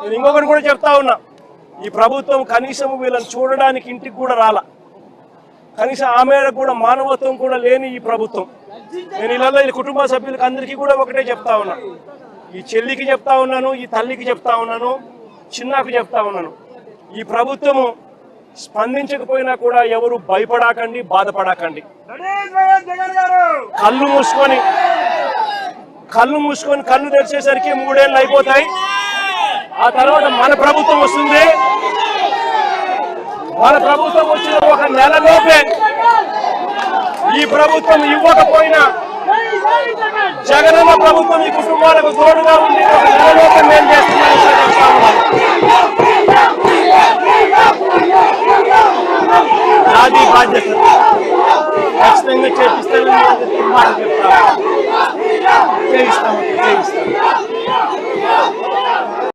నేను ఇంకొకటి కూడా చెప్తా ఉన్నా, ఈ ప్రభుత్వం కనీసం వీళ్ళని చూడడానికి ఇంటికి కూడా రాలా. కనీసం ఆ మేరకు కూడా మానవత్వం కూడా లేని ఈ ప్రభుత్వం. నేను ఇలా ఈ కుటుంబ సభ్యులకు అందరికీ కూడా ఒకటే చెప్తా ఉన్నా, ఈ చెల్లికి చెప్తా ఉన్నాను, ఈ తల్లికి చెప్తా ఉన్నాను, చిన్నకు చెప్తా ఉన్నాను, ఈ ప్రభుత్వము స్పందించకపోయినా కూడా ఎవరు భయపడాకండి, బాధపడాకండి. కళ్ళు మూసుకొని కళ్ళు తెరిచేసరికి 3 ఏళ్ళు అయిపోతాయి. ఆ తర్వాత మన ప్రభుత్వం వస్తుంది. మన ప్రభుత్వం వచ్చిన 1 నెలలోపే ఈ ప్రభుత్వం ఇవ్వకపోయినా జగనన్న ప్రభుత్వం ఈ కుటుంబాలకు తోడుగా ఉండి 1 నెలలోపే మేము చేస్తున్నాం.